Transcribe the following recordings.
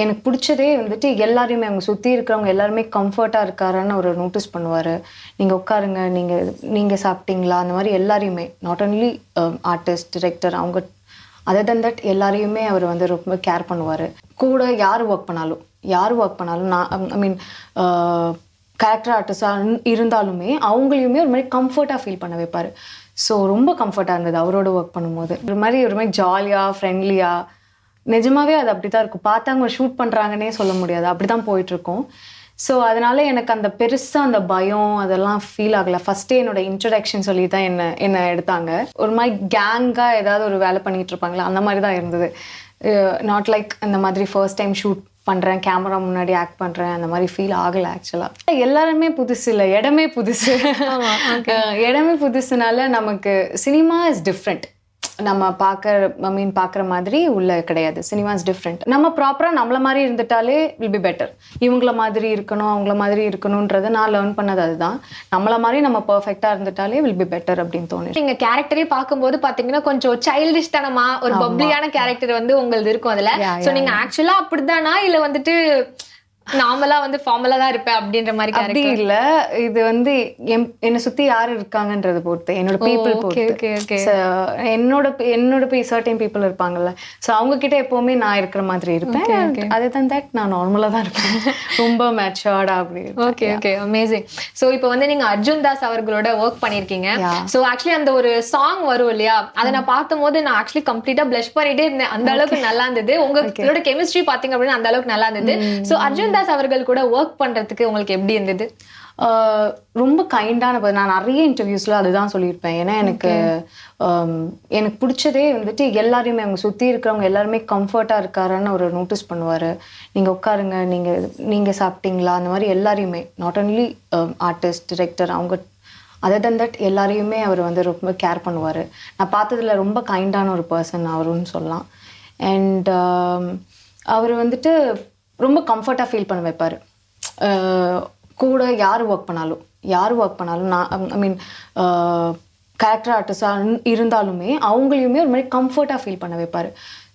எனக்கு பிடிச்சதே வந்துட்டு எல்லாரையுமே அவங்க சுற்றி இருக்கிறவங்க எல்லாருமே கம்ஃபர்ட்டாக இருக்காரான்னு அவர் நோட்டீஸ் பண்ணுவார். நீங்கள் உட்காருங்க, நீங்கள் சாப்பிட்டீங்களா, அந்த மாதிரி எல்லாரையுமே, நாட் ஒன்லி ஆர்டிஸ்ட், டிரெக்டர், அவங்க அதர் தென் தட் எல்லாரையுமே அவர் வந்து ரொம்ப கேர் பண்ணுவார். கூட யார் ஒர்க் பண்ணாலும் நான் ஐ மீன் கேரக்டர் ஆர்டிஸ்டாக இருந்தாலுமே அவங்களையுமே ஒரு மாதிரி கம்ஃபர்ட்டாக ஃபீல் பண்ண வைப்பார். ஸோ ரொம்ப கம்ஃபர்ட்டாக இருந்தது அவரோட ஒர்க் பண்ணும்போது. ஒரு மாதிரி ஜாலியாக ஃப்ரெண்ட்லியாக, நிஜமாவே அது அப்படி தான் இருக்கும். பார்த்தாங்க ஷூட் பண்ணுறாங்கன்னே சொல்ல முடியாது, அப்படி தான் போயிட்டுருக்கோம். ஸோ அதனால எனக்கு அந்த பெருசாக அந்த பயம் அதெல்லாம் ஃபீல் ஆகலை. ஃபஸ்ட்டே என்னோட இன்ட்ரடக்ஷன் சொல்லி தான் என்ன எடுத்தாங்க. ஒரு மாதிரி கேங்காக ஏதாவது ஒரு வேலை பண்ணிகிட்டு இருப்பாங்களா, அந்த மாதிரி தான் இருந்தது. நாட் லைக் அந்த மாதிரி ஃபர்ஸ்ட் டைம் ஷூட் பண்ணுறேன், கேமரா முன்னாடி ஆக்ட் பண்ணுறேன், அந்த மாதிரி ஃபீல் ஆகலை. ஆக்சுவலாக எல்லாருமே புதுசு இல்லை, இடமே புதுசு. இடமே புதுசுனால நமக்கு சினிமா இஸ் டிஃப்ரெண்ட். நம்ம பார்க்குற மாதிரி உள்ள கிடையாது. Cinema is different. நம்ம ப்ராப்பராக நம்மள மாதிரி இருந்துட்டாலே வில் பி பெட்டர். இவங்கள மாதிரி இருக்கணும், அவங்கள மாதிரி இருக்கணுன்றதை நான் லேர்ன் பண்ணது அதுதான். நம்மள மாதிரி நம்ம பர்ஃபெக்டாக இருந்துட்டாலே வில் பி பெட்டர் அப்படின்னு தோணுது. நீங்கள் கேரக்டரே பார்க்கும்போது பார்த்தீங்கன்னா கொஞ்சம் சைல்டிஷ் தனமா ஒரு பப்ளியான கேரக்டர் வந்து உங்களுக்கு இருக்கும் அதில். ஸோ நீங்கள் ஆக்சுவலாக அப்படிதானா இல்லை வந்துட்டு நார்மலா வந்து ஃபார்மலா தான் இருப்பேன் அப்படின்ற மாதிரி? அப்படி இல்ல, இது வந்து என்னை சுத்தி யாரு இருக்காங்கன்றத பொறுத்து, என்னோட பீப்புள் பொறுத்து. என்னோட சர்டன் பீப்புள் இருப்பாங்கல்ல, ஸோ அவங்க கிட்ட எப்பவுமே நான் இருக்கிற மாதிரி இருப்பேன். அதே தான் தட் நான் நார்மலா தான் இருப்பேன், ரொம்ப மெச்சூர்டா அப்படி. Okay okay, amazing. ஸோ இப்போ வந்து நீங்க அர்ஜுன் தாஸ் அவர்களோட ஒர்க் பண்ணிருக்கீங்க. ஸோ ஆக்சுவலி அந்த ஒரு சாங் வரும் இல்லையா, அதை நான் பார்த்தும் போது நான் ஆக்சுவலி கம்ப்ளீட்டா பிளஷ் பண்ணிட்டே இருந்தேன். அந்த அளவுக்கு நல்லா இருந்தது. உங்களோட கெமிஸ்ட்ரி பாத்தீங்க அப்படின்னா அந்த அளவுக்கு நல்லா இருந்தது. ஸோ அர்ஜுன் அவர்கள் கூட ஒர்க் பண்றதுக்கு உங்களுக்கு எப்படி இருந்தது? ரொம்ப கைண்டான, நான் நிறைய இன்டர்வியூஸ்ல அதுதான் சொல்லியிருப்பேன். ஏன்னா எனக்கு பிடிச்சதே வந்துட்டு எல்லாரையுமே அவங்க சுற்றி இருக்கிறவங்க எல்லாருமே கம்ஃபர்ட்டாக இருக்காரான்னு அவர் நோட்டீஸ் பண்ணுவார். நீங்கள் உட்காருங்க, நீங்கள் சாப்பிட்டீங்களா, அந்த மாதிரி எல்லாரையுமே, நாட் ஒன்லி ஆர்டிஸ்ட், டிரெக்டர், அவங்க அதர் தென் தட் எல்லாரையுமே அவர் வந்து ரொம்ப கேர் பண்ணுவார். நான் பார்த்ததுல ரொம்ப கைண்டான ஒரு பர்சன் அவருன்னு சொல்லலாம். அண்ட் அவர் வந்துட்டு ரொம்ப கம்ஃபர்ட்டாக ஃபீல் பண்ண வைப்பார். கூட யார் ஒர்க் பண்ணாலும் நான் ஐ மீன் கேரக்டர் ஆர்டிஸ்டாக இருந்தாலுமே அவங்களையுமே ஒரு மாதிரி கம்ஃபர்ட்டாக ஃபீல் பண்ண வைப்பார்.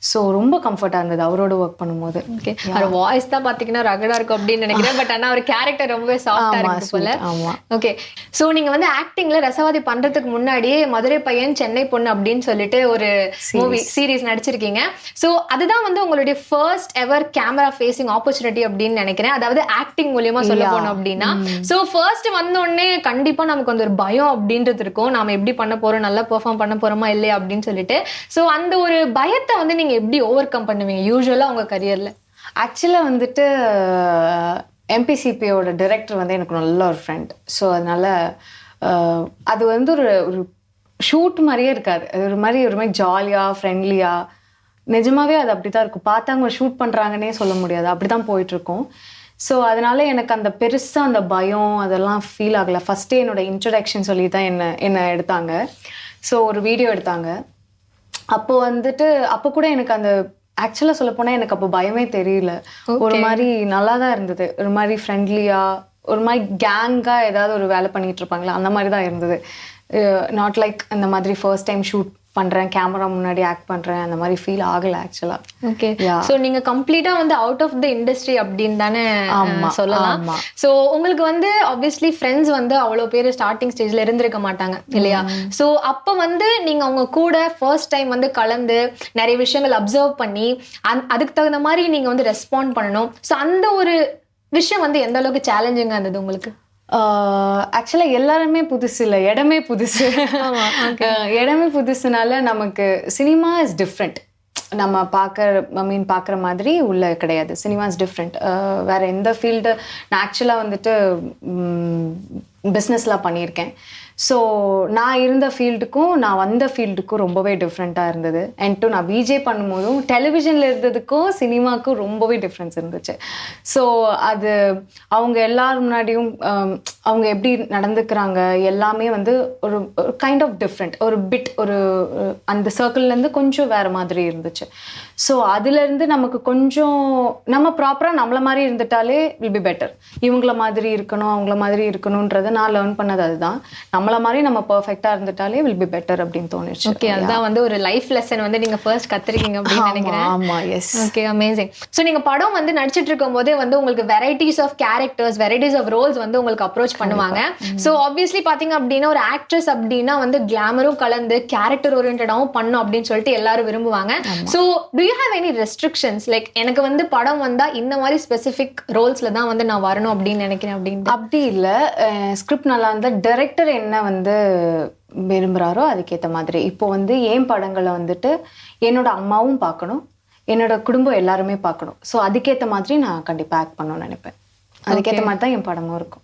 ஸோ ரொம்ப கம்ஃபர்ட்டாக இருந்தது அவரோட ஒர்க் பண்ணும்போது. ஓகே, அவர் வாய்ஸ் தான் பார்த்தீங்கன்னா ரகடாக இருக்கும் அப்படின்னு நினைக்கிறேன். பட் ஆனால் அவர் கேரக்டர் ரொம்ப சாஃப்டாக இருக்கு போல. ஆமாம். ஓகே, ஸோ நீங்கள் வந்து ஆக்டிங்கில் ரசவாதி பண்ணுறதுக்கு முன்னாடியே மதுரை பையன் சென்னை பொண்ணு அப்படின்னு சொல்லிட்டு ஒரு மூவி சீரீஸ் நடிச்சிருக்கீங்க. ஸோ அதுதான் வந்து உங்களுடைய first ever camera facing opportunity அப்படின்னு நினைக்கிறேன். அதாவது ஆக்டிங் மூலியமா சொல்ல போனோம் அப்படின்னா. ஸோ ஃபர்ஸ்ட் வந்தோடனே கண்டிப்பாக நமக்கு வந்து ஒரு பயம் அப்படின்றது இருக்கும். நாம எப்படி பண்ண போறோம், நல்லா பெர்ஃபார்ம் பண்ண போறோமா இல்லையா அப்படின்னு சொல்லிட்டு. ஸோ அந்த ஒரு பயத்தை வந்து நீங்க எப்படி ஓவர் கம் பண்ணுவீங்க யூசுவலா உங்க கரியர்ல? ஆக்சுவலா வந்துட்டு எம்பிசிபியோட டைரக்டர் வந்து எனக்கு நல்ல ஒரு ஃப்ரெண்ட். ஸோ அதனால அது வந்து ஒரு ஷூட் மாதிரியே இருக்காது. அது ஒரு மாதிரி ஜாலியா ஃப்ரெண்ட்லியா, நிஜமாவே அது அப்படிதான் இருக்கும். பார்த்தாங்க ஷூட் பண்றாங்கன்னே சொல்ல முடியாது, அப்படிதான் போயிட்டு இருக்கோம். ஸோ அதனால எனக்கு அந்த பெருசாக அந்த பயம் அதெல்லாம் ஃபீல் ஆகலை. ஃபஸ்ட்டே என்னோட இன்ட்ரடக்ஷன் சொல்லி தான் என்ன எடுத்தாங்க. ஸோ ஒரு வீடியோ எடுத்தாங்க. அப்போ கூட எனக்கு அந்த ஆக்சுவலாக சொல்ல போனால் எனக்கு அப்போ பயமே தெரியல. ஒரு மாதிரி நல்லா தான் இருந்தது. ஒரு மாதிரி ஃப்ரெண்ட்லியாக, ஒரு மாதிரி கேங்காக ஏதாவது ஒரு வேலை பண்ணிட்டு இருப்பாங்களா, அந்த மாதிரி தான் இருந்தது. நாட் லைக் அந்த மாதிரி ஃபர்ஸ்ட் டைம் ஷூட் பண்றேன், கேமரா முன்னாடி ஆக்ட் பண்றேன், அந்த மாதிரி ஃபீல் ஆகல ஆக்சுவலா. ஓகே, சோ நீங்க கம்ப்ளீட்டா வந்து அவுட் ஆஃப் தி இண்டஸ்ட்ரி அப்படின்னு தானே சொல்லலாம். சோ உங்களுக்கு வந்து ஆப்வியஸ்லி ஃப்ரெண்ட்ஸ் வந்து அவ்வளவு பேர் ஸ்டார்டிங் ஸ்டேஜ்ல இருந்திருக்க மாட்டாங்க இல்லையா? சோ அப்ப வந்து நீங்க அவங்க கூட ஃபர்ஸ்ட் டைம் வந்து கலந்து நிறைய விஷயங்கள் அப்சர்வ் பண்ணி அதுக்கு தகுந்த மாதிரி நீங்க வந்து ரெஸ்பாண்ட் பண்ணணும். சோ அந்த ஒரு விஷயம் வந்து எந்த அளவுக்கு சேலஞ்சிங்கா இருந்தது உங்களுக்கு? ஆக்சுவலா எல்லாருமே புதுசு இல்லை, இடமே புதுசு. இடமே புதுசுனால நமக்கு சினிமா இஸ் டிஃப்ரெண்ட். நம்ம பார்க்குற மாதிரி உள்ள கிடையாது. Cinema is different. வேற எந்த ஃபீல்டு, நான் ஆக்சுவலாக வந்துட்டு பிஸ்னஸ்லாம் பண்ணியிருக்கேன். ஸோ நான் இருந்த ஃபீல்டுக்கும் நான் வந்த ஃபீல்டுக்கும் ரொம்பவே டிஃப்ரெண்ட்டாக இருந்தது. அண்ட் நான் பிஜே பண்ணும்போதும் டெலிவிஷனில் இருந்ததுக்கும் சினிமாவுக்கும் ரொம்பவே டிஃப்ரென்ஸ் இருந்துச்சு. ஸோ அது அவங்க எல்லாரும் முன்னாடியும் அவங்க எப்படி நடந்துக்கிறாங்க எல்லாமே வந்து ஒரு கைண்ட் ஆஃப் டிஃப்ரெண்ட், ஒரு பிட், ஒரு அந்த சர்க்கிள்லேருந்து கொஞ்சம் வேறு மாதிரி இருந்துச்சு. ஸோ அதுலேருந்து நமக்கு கொஞ்சம் நம்ம ப்ராப்பராக நம்மள மாதிரி இருந்துட்டாலே வில் பி பெட்டர். இவங்கள மாதிரி இருக்கணும் அவங்கள மாதிரி இருக்கணுன்றதை நான் லேர்ன் பண்ணது அதுதான். நம்மள மாதிரி நம்ம பர்ஃபெக்டாக இருந்துட்டாலே வில் பி பெட்டர் அப்படின்னு தோணுச்சு. ஓகே, அதுதான் வந்து ஒரு லைஃப் லெசன் வந்து நீங்க ஃபர்ஸ்ட் கத்துருக்கீங்க அப்படின்னு நினைக்கிறேன். ஆமா, எஸ். Okay, amazing. ஸோ நீங்க படம் வந்து நடிச்சிட்டு இருக்கும் போதே வந்து உங்களுக்கு varieties of characters, varieties of roles வந்து உங்களுக்கு அப்ரோச் பண்ணுவாங்க. ஸோ ஆப்வியஸ்லி பாத்தீங்க அப்படின்னா ஒரு ஆக்ட்ரஸ் அப்படின்னா வந்து கிளாமரும் கலந்து கேரக்டர் ஓரியன்டாவும் பண்ணும் அப்படின்னு சொல்லிட்டு எல்லாரும் விரும்புவாங்க. So to you have any restrictions, like எனக்கு வந்து படம் வந்தா இந்த மாதிரி ஸ்பெசிபிக் ரோல்ஸ்ல தான் வந்து நான் வரணும் அப்படின்னு நினைக்கிறேன் அப்படின்னு? அப்படி இல்லை, ஸ்கிரிப்ட் நல்லா இருந்தால் டைரக்டர் என்ன வந்து விரும்புகிறாரோ அதுக்கேற்ற மாதிரி. இப்போ வந்து என் படங்களை வந்துட்டு என்னோட அம்மாவும் பார்க்கணும், என்னோட குடும்பம் எல்லாருமே பார்க்கணும். ஸோ அதுக்கேற்ற மாதிரி நான் கண்டிப்பாக ஆக்ட் பண்ணணும்னு நினைப்பேன். அதுக்கேற்ற மாதிரி தான் என் படமும் இருக்கும்.